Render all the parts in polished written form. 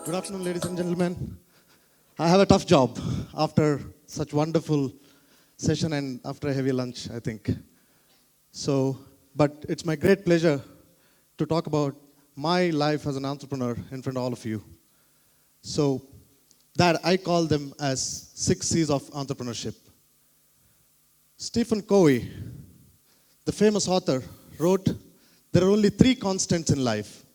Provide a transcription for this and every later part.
Good afternoon, ladies and gentlemen. I have a tough job after such wonderful session and after a heavy lunch, I think. But it's my great pleasure to talk about my life as an entrepreneur in front of all of you. So that I call them as 6C's of entrepreneurship. Stephen Covey, the famous author, wrote, there are only 3 constants in life: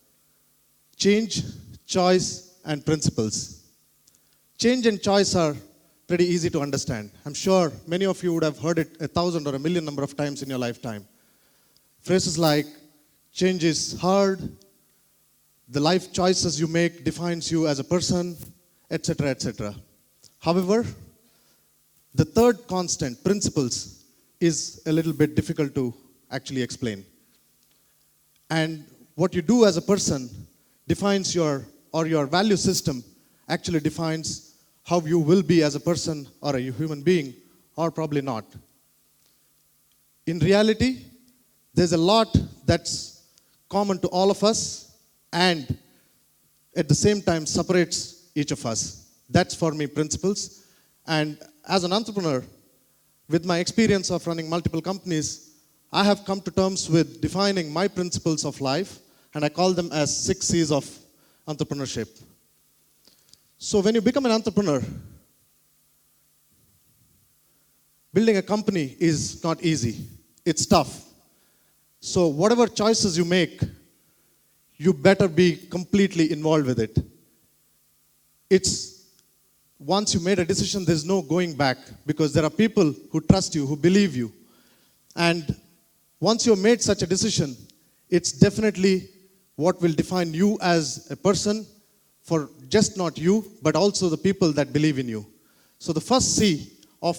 change, choice, and principles. Change and choice are pretty easy to understand. I'm sure many of you would have heard it 1,000 or 1,000,000 number of times in your lifetime. Phrases like, change is hard, the life choices you make defines you as a person, etc., etc. However, the third constant, principles, is a little bit difficult to actually explain. And what you do as a person defines your value system actually defines how you will be as a person or a human being, or probably not. In reality, there's a lot that's common to all of us and at the same time separates each of us. That's for me principles. And as an entrepreneur, with my experience of running multiple companies, I have come to terms with defining my principles of life, and I call them as 6C's of entrepreneurship. So when you become an entrepreneur, building a company is not easy. It's tough. So whatever choices you make, you better be completely involved with it. Once you made a decision, there's no going back, because there are people who trust you, who believe you. And once you've made such a decision, it's definitely what will define you as a person, for just not you, but also the people that believe in you. So the first C of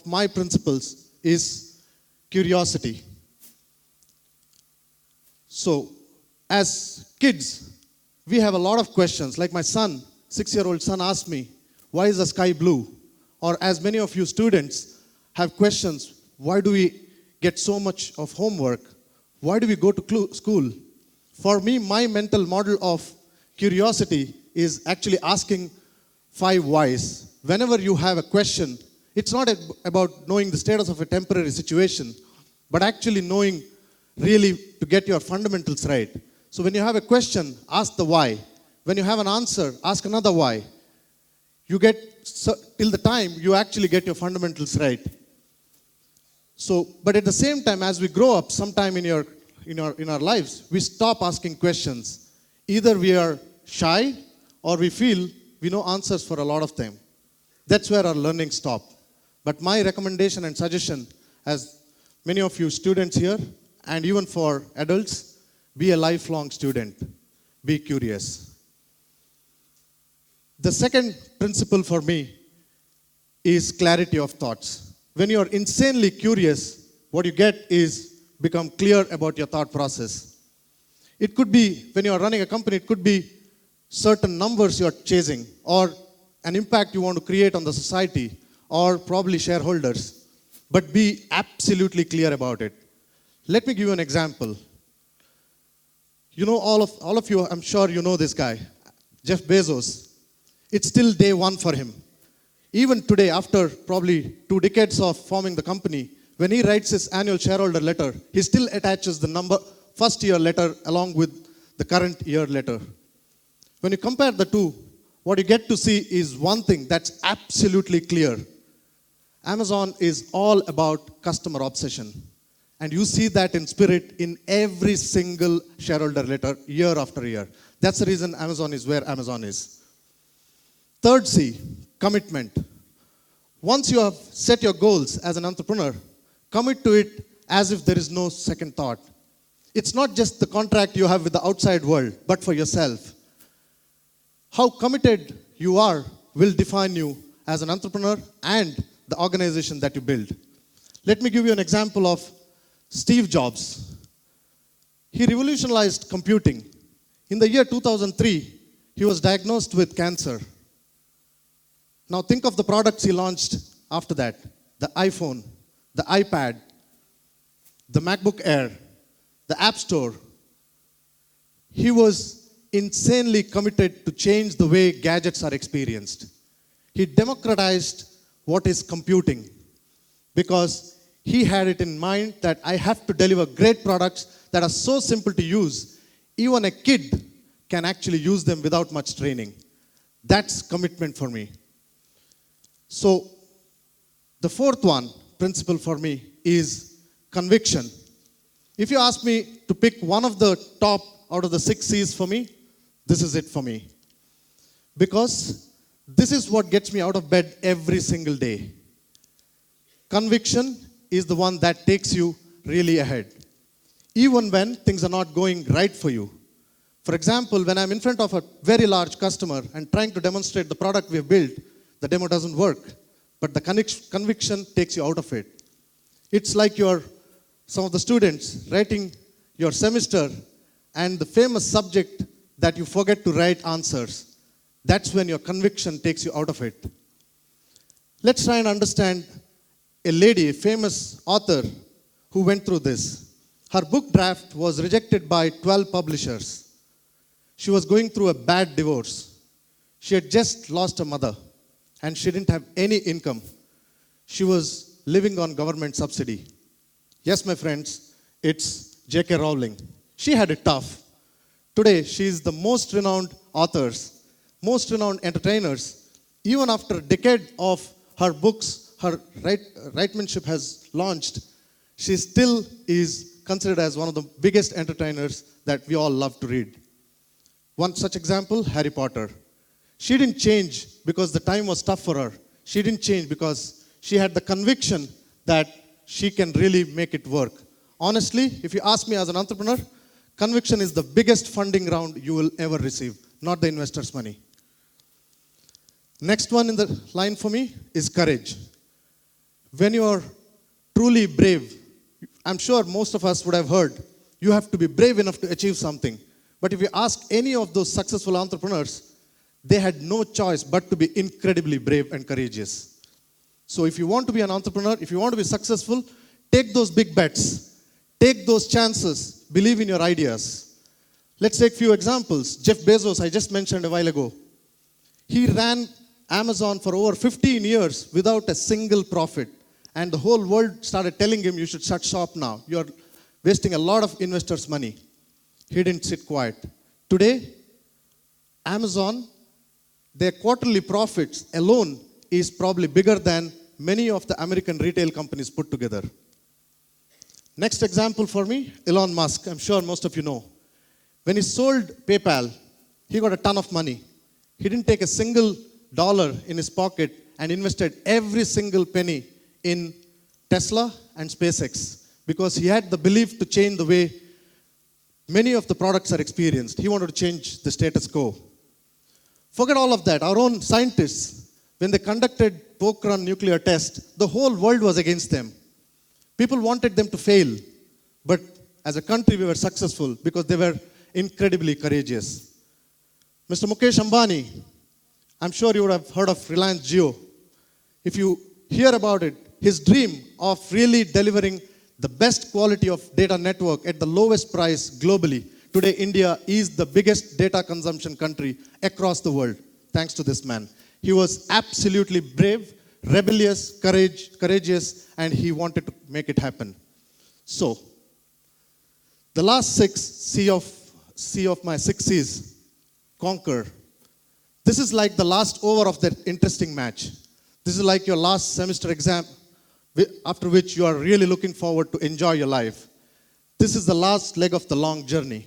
my principles is curiosity. So as kids, we have a lot of questions. Like my son, 6-year-old son, asked me, why is the sky blue? Or as many of you students have questions, why do we get so much of homework? Why do we go to school? For me, my mental model of curiosity is actually asking 5 whys. Whenever you have a question, it's not about knowing the status of a temporary situation, but actually knowing really to get your fundamentals right. So when you have a question, ask the why. When you have an answer, ask another why. You get, till the time you actually get your fundamentals right. So, but at the same time, as we grow up, sometime in our lives, we stop asking questions. Either we are shy or we feel we know answers for a lot of them. That's where our learning stops. But my recommendation and suggestion, as many of you students here, and even for adults, be a lifelong student. Be curious. The second principle for me is clarity of thoughts. When you are insanely curious, what you get is become clear about your thought process. It could be, when you are running a company, it could be certain numbers you are chasing, or an impact you want to create on the society, or probably shareholders. But be absolutely clear about it. Let me give you an example. You know, all of you, I'm sure you know this guy, Jeff Bezos. It's still day one for him. Even today, after probably 2 decades of forming the company, when he writes his annual shareholder letter, he still attaches the first year letter along with the current year letter. When you compare the two, what you get to see is one thing that's absolutely clear. Amazon is all about customer obsession. And you see that in spirit in every single shareholder letter year after year. That's the reason Amazon is where Amazon is. Third C, commitment. Once you have set your goals as an entrepreneur, commit to it as if there is no second thought. It's not just the contract you have with the outside world, but for yourself. How committed you are will define you as an entrepreneur and the organization that you build. Let me give you an example of Steve Jobs. He revolutionized computing. In the year 2003, he was diagnosed with cancer. Now think of the products he launched after that. The iPhone, the iPad, the MacBook Air, the App Store. He was insanely committed to change the way gadgets are experienced. He democratized what is computing because he had it in mind that I have to deliver great products that are so simple to use, even a kid can actually use them without much training. That's commitment for me. So, the fourth principle for me is conviction. If you ask me to pick one of the top out of the 6C's for me, this is it for me. Because this is what gets me out of bed every single day. Conviction is the one that takes you really ahead, even when things are not going right for you. For example, when I'm in front of a very large customer and trying to demonstrate the product we've built, the demo doesn't work, but the conviction takes you out of it. It's like some of the students writing your semester and the famous subject that you forget to write answers. That's when your conviction takes you out of it. Let's try and understand a lady, a famous author, who went through this. Her book draft was rejected by 12 publishers. She was going through a bad divorce. She had just lost her mother, and she didn't have any income. She was living on government subsidy. Yes, my friends, it's J.K. Rowling. She had it tough. Today, she is the most renowned authors, most renowned entertainers. Even after a decade of her books, her writemanship has launched, she still is considered as one of the biggest entertainers that we all love to read. One such example, Harry Potter. She didn't change because the time was tough for her. She didn't change because she had the conviction that she can really make it work. Honestly, if you ask me as an entrepreneur, conviction is the biggest funding round you will ever receive, not the investor's money. Next one in the line for me is courage. When you are truly brave, I'm sure most of us would have heard, you have to be brave enough to achieve something. But if you ask any of those successful entrepreneurs, they had no choice but to be incredibly brave and courageous. So if you want to be an entrepreneur, if you want to be successful, take those big bets. Take those chances. Believe in your ideas. Let's take a few examples. Jeff Bezos, I just mentioned a while ago. He ran Amazon for over 15 years without a single profit. And the whole world started telling him, you should shut shop now. You're wasting a lot of investors' money. He didn't sit quiet. Today, Amazon, their quarterly profits alone is probably bigger than many of the American retail companies put together. Next example for me, Elon Musk. I'm sure most of you know. When he sold PayPal, he got a ton of money. He didn't take a single dollar in his pocket and invested every single penny in Tesla and SpaceX because he had the belief to change the way many of the products are experienced. He wanted to change the status quo. Forget all of that. Our own scientists, when they conducted Pokhran nuclear test, the whole world was against them. People wanted them to fail. But as a country, we were successful because they were incredibly courageous. Mr. Mukesh Ambani, I'm sure you would have heard of Reliance Jio. If you hear about it, his dream of really delivering the best quality of data network at the lowest price globally. Today, India is the biggest data consumption country across the world, thanks to this man. He was absolutely brave, rebellious, courageous, and he wanted to make it happen. So, the last C of my 6C's, conquer. This is like the last over of that interesting match. This is like your last semester exam, after which you are really looking forward to enjoy your life. This is the last leg of the long journey.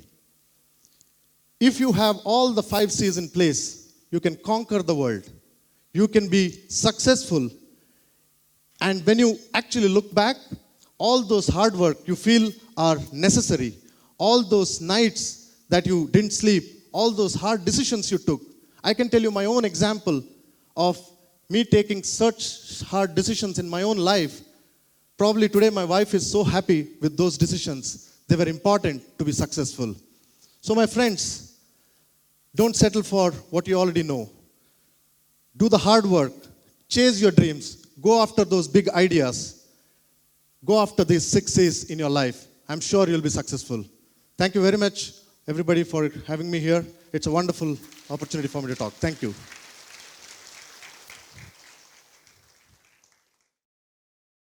If you have all the 5C's in place, you can conquer the world. You can be successful. And when you actually look back, all those hard work you feel are necessary. All those nights that you didn't sleep, all those hard decisions you took. I can tell you my own example of me taking such hard decisions in my own life. Probably today my wife is so happy with those decisions. They were important to be successful. So my friends, don't settle for what you already know. Do the hard work. Chase your dreams. Go after those big ideas. Go after these 6C's in your life. I'm sure you'll be successful. Thank you very much everybody for having me here. It's a wonderful opportunity for me to talk. Thank you.